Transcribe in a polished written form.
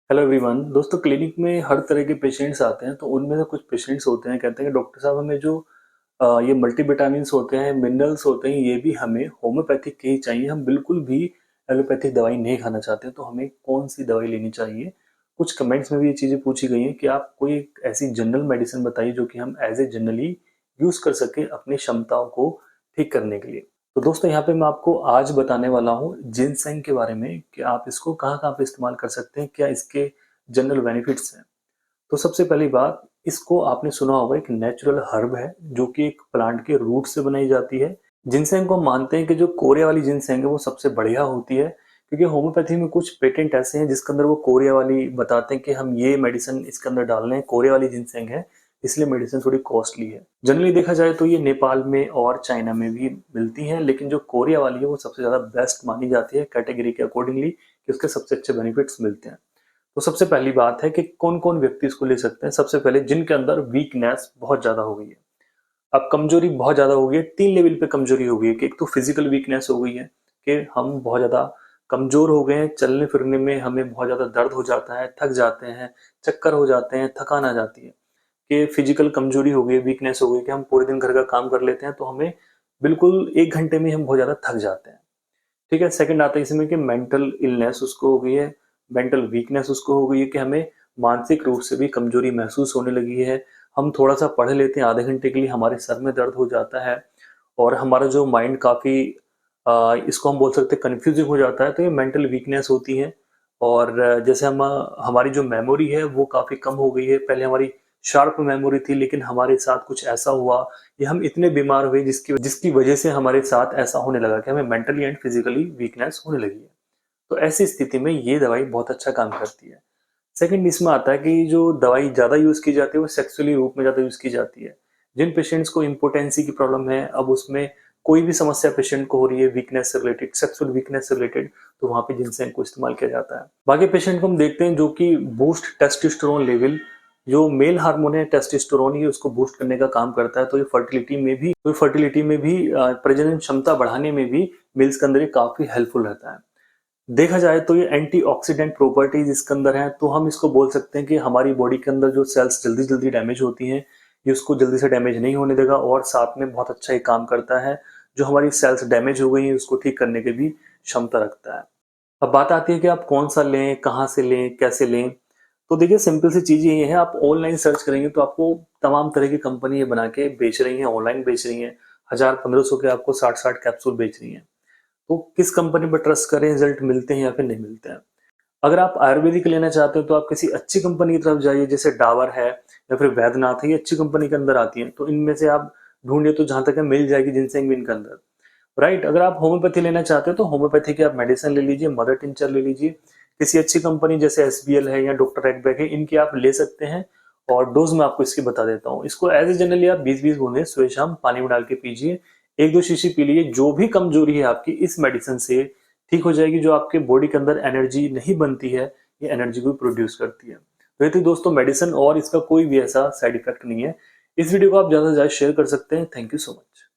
Hello everyone. दोस्तों, clinic में हर तरह के पेशेंट्स आते हैं। तो उनमें से कुछ पेशेंट्स होते हैं, कहते हैं कि डॉक्टर साहब हमें जो ये मल्टीविटामिन्स होते हैं, मिनरल्स होते हैं, ये भी हमें होम्योपैथिक के ही चाहिए। हम बिल्कुल भी एलोपैथिक दवाई नहीं खाना चाहते। तो हमें कौन सी दवाई लेनी चाहिए? कुछ कमेंट्स में भी ये चीज़ें पूछी गई हैं कि आप कोई एक ऐसी जनरल मेडिसिन बताइए जो कि हम एज ए जनरली यूज़ कर सकें अपनी क्षमताओं को ठीक करने के लिए। तो दोस्तों, यहाँ पे मैं आपको आज बताने वाला हूँ जिनसेंग के बारे में कि आप इसको कहाँ-कहाँ पे इस्तेमाल कर सकते हैं, क्या इसके जनरल बेनिफिट्स हैं। तो सबसे पहली बात, इसको आपने सुना होगा, एक नेचुरल हर्ब है जो कि एक प्लांट के रूट से बनाई जाती है। जिनसेंग को हम मानते हैं कि जो कोरिया वाली जिनसेंग है वो सबसे बढ़िया होती है, क्योंकि होम्योपैथी में कुछ पेटेंट ऐसे हैं जिसके अंदर वो कोरिया वाली बताते हैं कि हम ये मेडिसिन इसके अंदर डाल रहे हैं, कोरिया वाली जिनसेंग है, इसलिए मेडिसिन थोड़ी कॉस्टली है। जनरली देखा जाए तो ये नेपाल में और चाइना में भी मिलती हैं, लेकिन जो कोरिया वाली है वो सबसे ज़्यादा बेस्ट मानी जाती है कैटेगरी के अकॉर्डिंगली, कि उसके सबसे अच्छे बेनिफिट्स मिलते हैं। तो सबसे पहली बात है कि कौन-कौन व्यक्ति इसको ले सकते हैं। सबसे पहले जिनके अंदर वीकनेस बहुत ज़्यादा हो गई है। अब कमजोरी बहुत ज़्यादा हो गई है, 3 लेवल पे कमजोरी हो गई है कि एक तो फिजिकल वीकनेस हो गई है कि हम बहुत ज़्यादा कमज़ोर हो गए हैं, चलने-फिरने में हमें बहुत ज़्यादा दर्द हो जाता है, थक जाते हैं, चक्कर हो जाते हैं, थकान आ जाती है। कि फिजिकल कमजोरी हो गई, वीकनेस हो गई कि हम पूरे दिन घर का काम कर लेते हैं तो हमें बिल्कुल 1 घंटे में हम बहुत ज़्यादा थक जाते हैं। ठीक है? सेकंड आता है इसमें कि मेंटल इलनेस उसको हो गई है, मेंटल वीकनेस उसको हो गई है कि हमें मानसिक रूप से भी कमजोरी महसूस होने लगी है। हम थोड़ा-सा पढ़ लेते हैं आधे घंटे के लिए, हमारे सर में दर्द हो जाता है और हमारा जो माइंड काफ़ी इसको हम बोल सकते हैं कन्फ्यूजिंग हो जाता है। तो ये मेंटल वीकनेस होती है। और जैसे हमारी जो मेमोरी है वो काफ़ी कम हो गई है। पहले हमारी शार्प मेमोरी थी, लेकिन हमारे साथ कुछ ऐसा हुआ या हम इतने बीमार हुए जिसकी जिसकी वजह से हमारे साथ ऐसा होने लगा कि हमें मेंटली एंड फिजिकली वीकनेस होने लगी है। तो ऐसी स्थिति में ये दवाई बहुत अच्छा काम करती है। सेकंड इसमें आता है कि जो दवाई ज़्यादा यूज़ की जाती है वो सेक्सुअली रूप में ज़्यादा यूज़ की जाती है। जिन पेशेंट्स को इम्पोटेंसी की प्रॉब्लम है, अब उसमें कोई भी समस्या पेशेंट को हो रही है वीकनेस से रिलेटेड, सेक्सुअल वीकनेस से रिलेटेड, तो वहाँ पे जिनसेंग को इस्तेमाल किया जाता है। बाकी पेशेंट को हम देखते हैं जो कि बूस्ट टेस्टोस्टेरोन लेवल, जो मेल हार्मोन है टेस्टोस्टेरोन, ही उसको बूस्ट करने का काम करता है। तो ये फर्टिलिटी में भी प्रजनन क्षमता बढ़ाने में भी मिल्स के अंदर ये काफ़ी हेल्पफुल रहता है। देखा जाए तो ये एंटीऑक्सीडेंट प्रॉपर्टीज इसके अंदर हैं, तो हम इसको बोल सकते हैं कि हमारी बॉडी के अंदर जो सेल्स जल्दी-जल्दी डैमेज होती हैं, ये उसको जल्दी से डैमेज नहीं होने देगा और साथ में बहुत अच्छा ये काम करता है। जो हमारी सेल्स डैमेज हो गई हैं, उसको ठीक करने की भी क्षमता रखता है। अब बात आती है कि आप कौन-सा लें, कहाँ से लें, कैसे लें? तो देखिए, सिंपल सी चीज़ ये है, आप ऑनलाइन सर्च करेंगे तो आपको तमाम तरह की कंपनी ये बना के बेच रही हैं, ऑनलाइन बेच रही हैं। 1000-1500 के आपको 60-60 कैप्सूल बेच रही हैं। तो किस कंपनी पर ट्रस्ट करें, रिजल्ट मिलते हैं या फिर नहीं मिलते हैं। अगर आप आयुर्वेदिक लेना चाहते हो तो आप किसी अच्छी कंपनी की तरफ जाइए, जैसे डाबर है या फिर वैद्यनाथ है, ये अच्छी कंपनी के अंदर आती हैं। तो इनमें से आप ढूंढिए, तो जहां तक है मिल जाएगी जिनसेंग भी इनके अंदर। राइट। अगर आप होम्योपैथी लेना चाहते हो तो होम्योपैथी की आप मेडिसिन ले लीजिए, मदर टिंचर ले लीजिए। किसी अच्छी कंपनी जैसे एसबीएल है या डॉक्टर रेडबैक है, इनकी आप ले सकते हैं। और डोज मैं आपको इसकी बता देता हूँ। इसको एज ए जनरली आप 20-20 बूंदे सुबह शाम पानी में डाल के पीजिए। 1-2 शीशी पी लीजिए। जो भी कमजोरी है आपकी, इस मेडिसिन से ठीक हो जाएगी। जो आपके बॉडी के अंदर एनर्जी नहीं बनती है, ये एनर्जी को प्रोड्यूस करती है। तो ये थी दोस्तों मेडिसिन, और इसका कोई भी ऐसा साइड इफेक्ट नहीं है। इस वीडियो को आप ज्यादा से ज्यादा शेयर कर सकते हैं। Thank you so much.